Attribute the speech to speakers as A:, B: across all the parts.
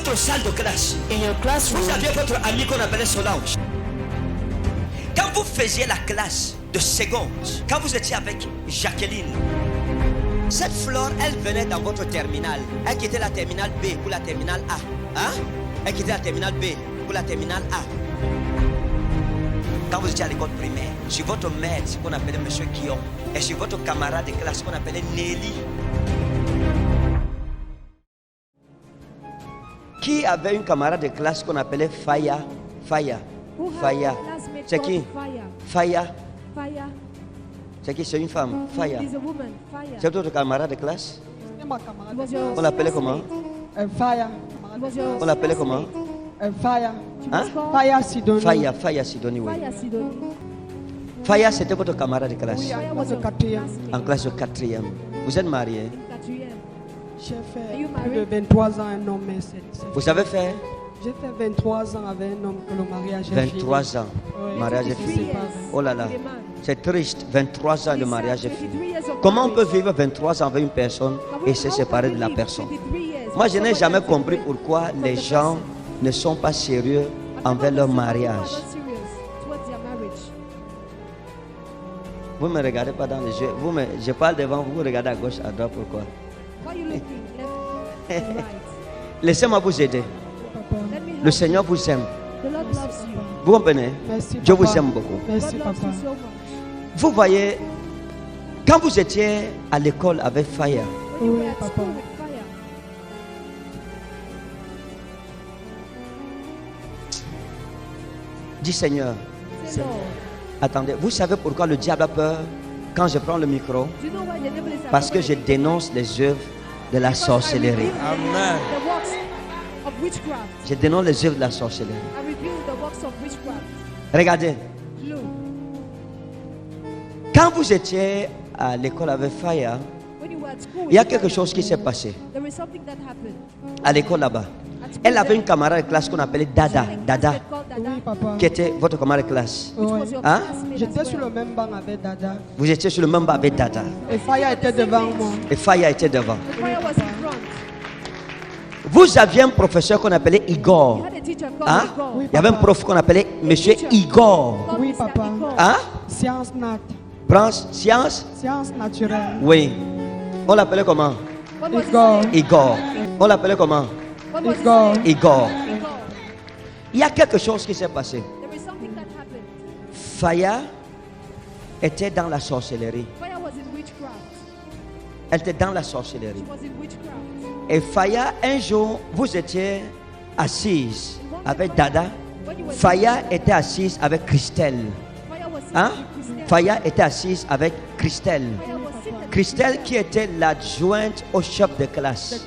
A: votre salle de classe,
B: In your classroom,
A: vous aviez votre ami qu'on appelait Solange. Quand vous faisiez la classe de seconde, quand vous étiez avec Jacqueline, cette Flore, elle venait dans votre terminale. Elle quittait la terminale B pour la terminale A. Hein? Elle quittait la terminale B pour la terminale A. Quand vous étiez à l'école primaire, sur votre maître qu'on appelait M. Guillaume, et sur votre camarade de classe qu'on appelait Nelly. Qui avait une camarade de classe qu'on appelait Faya? Faya. Faya. C'est qui? Faya. C'est qui? C'est une femme. Faya. C'est votre camarade de classe? On l'appelait comment?
C: Faya.
A: On l'appelait comment?
C: Faya.
A: Hein?
C: Faya Sidoni.
A: Faya Sidoni, oui. Faya, c'était votre camarade de classe?
C: Oui, en classe de quatrième.
A: En classe de quatrième. Vous êtes marié?
C: J'ai fait plus de 23 ans un homme.
A: Vous avez fait?
C: J'ai fait 23 ans avec un homme que le mariage est fini.
A: 23 ans.
C: Oui,
A: Mariage est fini.
C: séparé.
A: Oh là là. C'est triste. 23 ans, le mariage est fini. Comment on peut vivre 23 ans avec une personne et se séparer de la personne? Moi, je n'ai jamais compris pourquoi les gens ne sont pas sérieux envers leur mariage. Vous ne me regardez pas dans les yeux. Je parle devant vous, vous regardez à gauche, à droite. Pourquoi? Laissez-moi vous aider. Le Seigneur vous aime. Vous comprenez?
C: Merci,
A: Dieu
C: papa.
A: vous aime beaucoup.
C: Merci, papa.
A: Vous voyez, quand vous étiez à l'école avec Faya,
C: Oui, papa.
A: dis Seigneur, attendez, vous savez pourquoi le diable a peur quand je prends le micro? Parce que je dénonce les œuvres de la sorcellerie. Amen. Je dénonce les œuvres de la sorcellerie. Regardez, quand vous étiez à l'école avec Faya, il y a quelque chose qui s'est passé à l'école là-bas. Elle avait une camarade de classe qu'on appelait Dada. Dada,
C: Oui, papa.
A: qui était votre camarade de classe.
C: Oui.
A: Hein?
C: J'étais sur le même banc avec Dada.
A: Vous étiez sur le même banc avec Dada.
C: Et Faya était devant moi.
A: Et Faya était devant. Vous aviez un professeur qu'on appelait Igor. Hein?
C: Oui,
A: Il y avait un
C: papa.
A: prof qu'on appelait Monsieur Igor.
C: Oui, papa.
A: Hein?
C: Science nat.
A: Branche science?
C: Science naturelle.
A: Oui. On l'appelait comment?
C: Igor.
A: Igor. On l'appelait comment?
C: Igor.
A: Igor. Il y a quelque chose qui s'est passé. Faya était dans la sorcellerie. Elle était dans la sorcellerie. Et Faya, un jour, vous étiez assise avec Dada. Faya était assise avec Christelle. Hein? Faya était assise avec Christelle. Christelle qui était l'adjointe au chef de classe.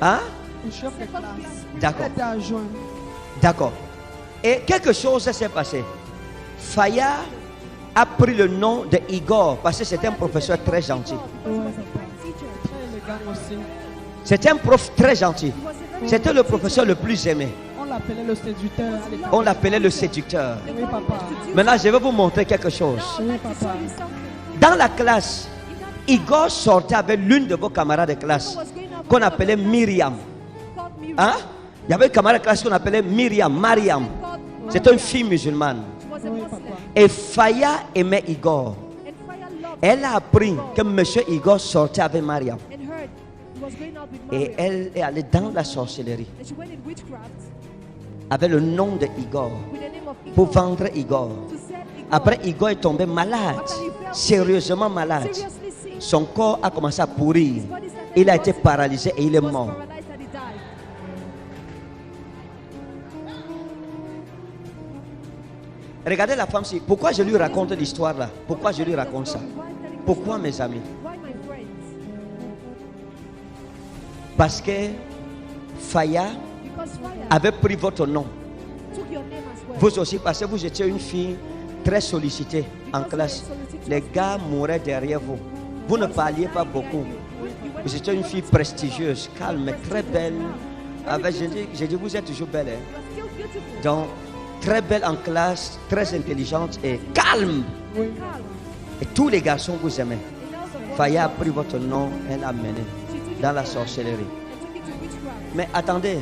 A: Hein?
C: Le chef de classe.
A: D'accord.
C: Elle était adjointe.
A: D'accord. Et quelque chose s'est passé. Faya a pris le nom de Igor parce que c'était un professeur très gentil.
C: Oui, papa. Très élégant aussi.
A: C'était un prof très gentil. C'était le professeur le plus aimé.
C: On l'appelait le séducteur à l'école.
A: On l'appelait le séducteur.
C: Oui, papa.
A: Maintenant, je vais vous montrer quelque chose.
C: Oui, papa.
A: Dans la classe, Igor sortait avec l'une de vos camarades de classe qu'on appelait Myriam. Hein? Il y avait une camarade de classe qu'on appelait Mariam. C'était une fille musulmane.
C: Oui, papa.
A: Et Faya aimait Igor. Elle a appris que monsieur Igor sortait avec Mariam. Et elle est allée dans la sorcellerie avec le nom de Igor pour vendre Igor. Après, Igor est tombé malade, sérieusement malade. Son corps a commencé à pourrir. Il a été paralysé et il est mort. Regardez la femme-ci. Pourquoi je lui raconte l'histoire là? Pourquoi je lui raconte ça? Pourquoi, mes amis? Parce que Faya avait pris votre nom. Vous aussi, parce que vous étiez une fille très sollicitée en classe. Les gars mouraient derrière vous. Vous ne parliez pas beaucoup. Vous étiez une fille prestigieuse, calme, très belle. J'ai dit, vous êtes toujours belle. Hein? Donc, très belle en classe, très intelligente et calme.
C: Oui.
A: Et tous les garçons vous aimaient. Faya a pris votre nom et l'a mené dans la sorcellerie. Mais attendez,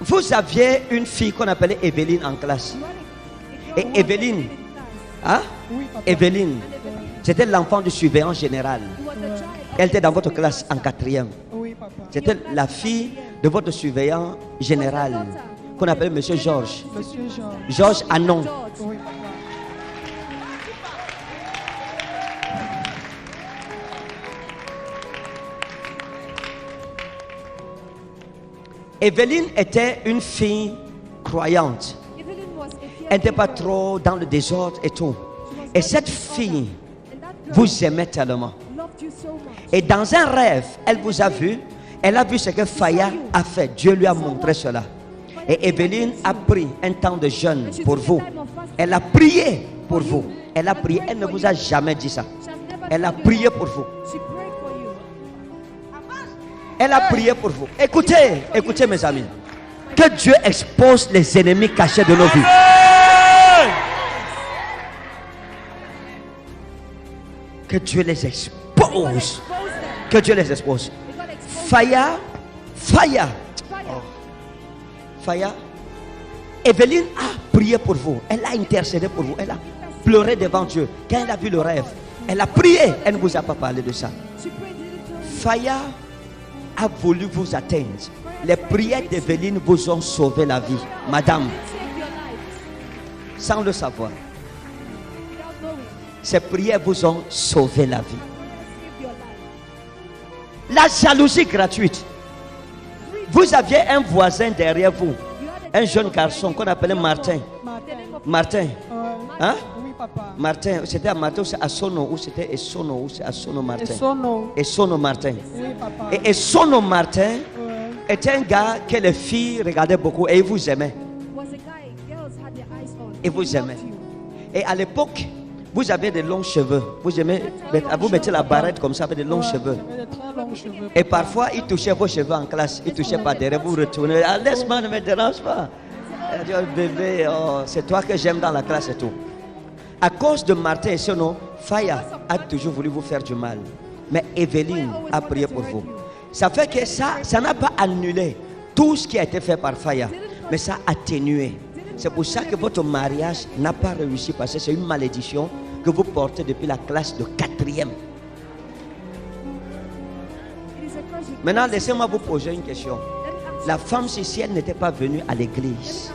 A: Vous aviez une fille qu'on appelait Evelyne en classe. Et Evelyne, hein? Evelyne, c'était l'enfant du surveillant général. Elle était dans votre classe en 4e. C'était la fille de votre surveillant général, qu'on appelait Monsieur Georges. Georges Anon. Evelyne était une fille croyante. Elle n'était pas trop dans le désordre et tout. Et cette fille vous aimait tellement. Et dans un rêve, elle vous a vu. Elle a vu ce que Faya a fait. Dieu lui a montré cela. Et Evelyne a pris un temps de jeûne pour vous. Elle a prié pour vous. Elle a prié. Elle ne vous a jamais dit ça. Elle a prié pour vous. Elle a prié pour vous. Écoutez, écoutez mes amis. Que Dieu expose les ennemis cachés de nos vies. Que Dieu les expose. Que Dieu les expose. Faya. Evelyne a prié pour vous. Elle a intercédé pour vous. Elle a pleuré devant Dieu. Quand elle a vu le rêve, elle a prié. Elle ne vous a pas parlé de ça. Faya a voulu vous atteindre. Les prières d'Evelyne vous ont sauvé la vie, madame, sans le savoir. Ces prières vous ont sauvé la vie. La jalousie gratuite. Vous aviez un voisin derrière vous, un jeune garçon qu'on appelait Martin. Martin. Hein? Martin, c'était à Martin ou c'est à Sono ou c'était Essono ou c'est à Sono Martin. Essono Martin. Et Essono Martin était un gars que les filles regardaient beaucoup et il vous aimait. Il vous aimait. Et à l'époque, vous avez des longs cheveux. Vous mettez la barrette comme ça avec des longs cheveux. Et parfois, il touchait vos cheveux en classe. Il touchait pas derrière, vous retournez. Ah, laisse-moi, ne me dérange pas. Il dit, oh, bébé, oh, c'est toi que j'aime dans la classe et tout. À cause de Martin et son nom, Faya a toujours voulu vous faire du mal. Mais Evelyne a prié pour vous. Ça fait que ça n'a pas annulé tout ce qui a été fait par Faya. Mais ça a atténué. C'est pour ça que votre mariage n'a pas réussi. Parce que c'est une malédiction que vous portez depuis la classe de 4e. Maintenant, laissez-moi vous poser une question. La femme, si elle n'était pas venue à l'église,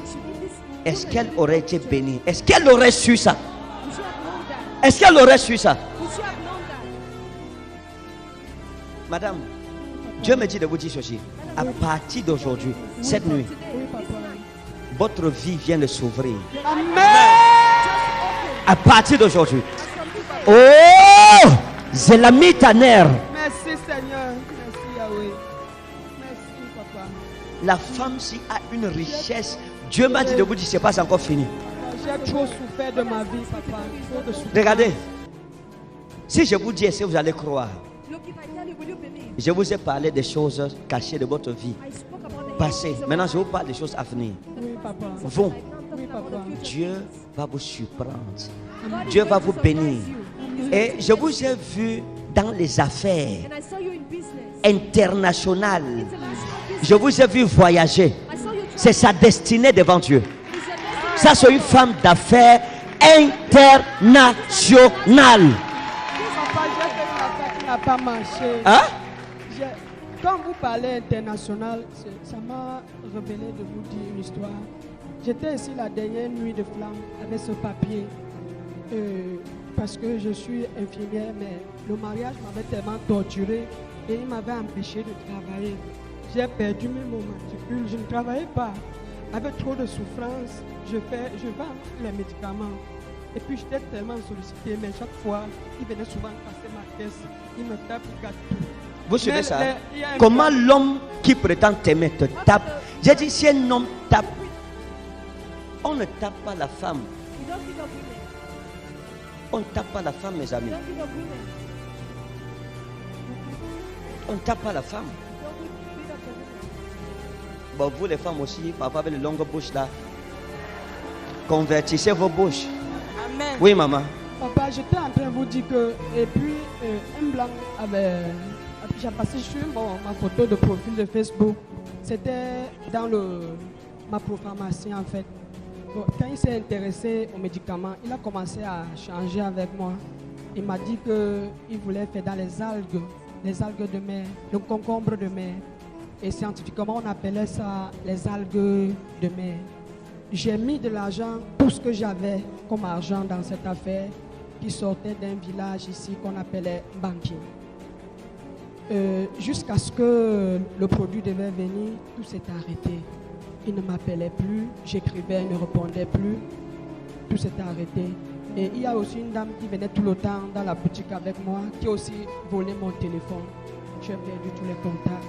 A: est-ce qu'elle aurait été bénie? Est-ce qu'elle aurait su ça? Est-ce qu'elle aurait su ça? Madame, Dieu me dit de vous dire ceci. À partir d'aujourd'hui, cette nuit, votre vie vient de s'ouvrir.
C: Amen.
A: À partir d'aujourd'hui. Oh! Zélamitaner.
C: Merci Seigneur. Merci Yahweh. Merci Papa.
A: La femme si a une richesse. Dieu m'a dit de vous dire, c'est pas encore fini.
C: J'ai trop souffert de ma vie, Papa. Trop de souffrance.
A: Regardez. Si je vous dis, est-ce que vous allez croire? Je vous ai parlé des choses cachées de votre vie passée. Maintenant, je vous parle des choses à venir.
C: Oui, Papa.
A: Vous,
C: Oui, Papa.
A: Dieu va vous surprendre. Dieu va vous bénir. Et je vous ai vu dans les affaires internationales. Je vous ai vu voyager. C'est sa destinée devant Dieu. Ça, c'est une femme d'affaires internationale.
C: Papa, j'ai fait une affaire qui n'a pas marché.
A: Hein?
C: Quand vous parlez international, ça m'a révélé de vous dire une histoire. J'étais ici la dernière nuit de flamme avec ce papier. Parce que je suis infirmière, mais le mariage m'avait tellement torturé et il m'avait empêché de travailler. J'ai perdu même mon matricule, je ne travaillais pas. Avec trop de souffrance, je vends les médicaments. Et puis j'étais tellement sollicité, mais chaque fois, il venait souvent casser ma caisse. Il me tape, il gâte tout.
A: Vous suivez ça? Comment l'homme qui prétend t'aimer te tape? J'ai dit, si un homme tape, on ne tape pas la femme. On ne tape pas la femme, mes amis. On ne tape pas la femme. Bon, vous les femmes aussi, parfois avec les longues bouches là, convertissez vos bouches.
C: Amen.
A: Oui, maman.
C: Papa, j'étais en train de vous dire que, et puis, un blanc avait J'ai passé sur ma photo de profil de Facebook. C'était dans ma pharmacie en fait. Bon, quand il s'est intéressé aux médicaments, il a commencé à changer avec moi. Il m'a dit qu'il voulait faire dans les algues de mer, le concombre de mer. Et scientifiquement, on appelait ça les algues de mer. J'ai mis de l'argent, tout ce que j'avais comme argent dans cette affaire, qui sortait d'un village ici qu'on appelait Banquier. Jusqu'à ce que le produit devait venir, tout s'est arrêté. Il ne m'appelait plus, j'écrivais, il ne répondait plus, tout s'est arrêté. Et il y a aussi une dame qui venait tout le temps dans la boutique avec moi, qui a aussi volé mon téléphone. J'ai perdu tous les contacts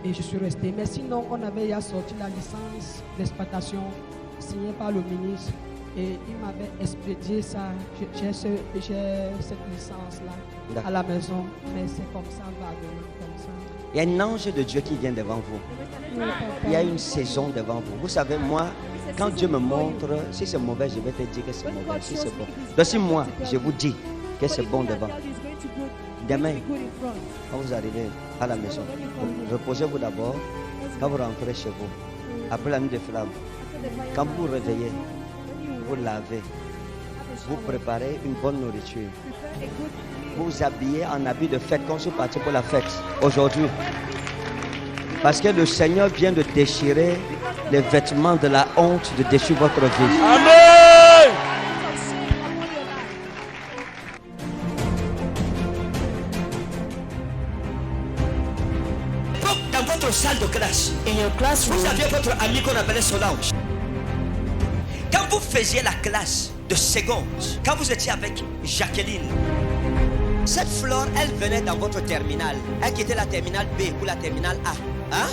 C: et je suis resté. Mais sinon, on avait déjà sorti la licence d'exploitation signée par le ministre et il m'avait expédié ça. J'ai cette licence-là à la maison, mais c'est comme ça, vaguement, comme ça.
A: Il y a un ange de Dieu qui vient devant vous. Il y a une saison devant vous. Vous savez, moi, quand Dieu me montre, si c'est mauvais, je vais te dire que c'est mauvais. Si c'est bon. Donc si moi, je vous dis que c'est bon devant. Demain, quand vous arrivez à la maison, reposez-vous d'abord. Quand vous rentrez chez vous, après la nuit de flamme, quand vous vous réveillez, vous lavez, vous préparez une bonne nourriture. Vous vous habillez en habit de fête quand vous êtes parti pour la fête aujourd'hui. Parce que le Seigneur vient de déchirer les vêtements de la honte, de déchirer votre vie.
B: Amen.
A: Dans votre salle de classe, vous aviez votre ami qu'on appelait Solange. Quand vous faisiez la classe de seconde, quand vous étiez avec Jacqueline, cette fleur, elle venait dans votre terminale. Elle quittait la terminale B pour la terminale A. Hein?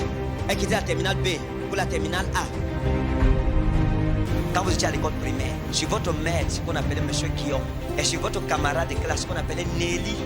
A: Elle quittait la terminale B pour la terminale A. Quand vous étiez à l'école primaire, sur votre maître qu'on appelait M. Guillaume, et sur votre camarade de classe qu'on appelait Nelly,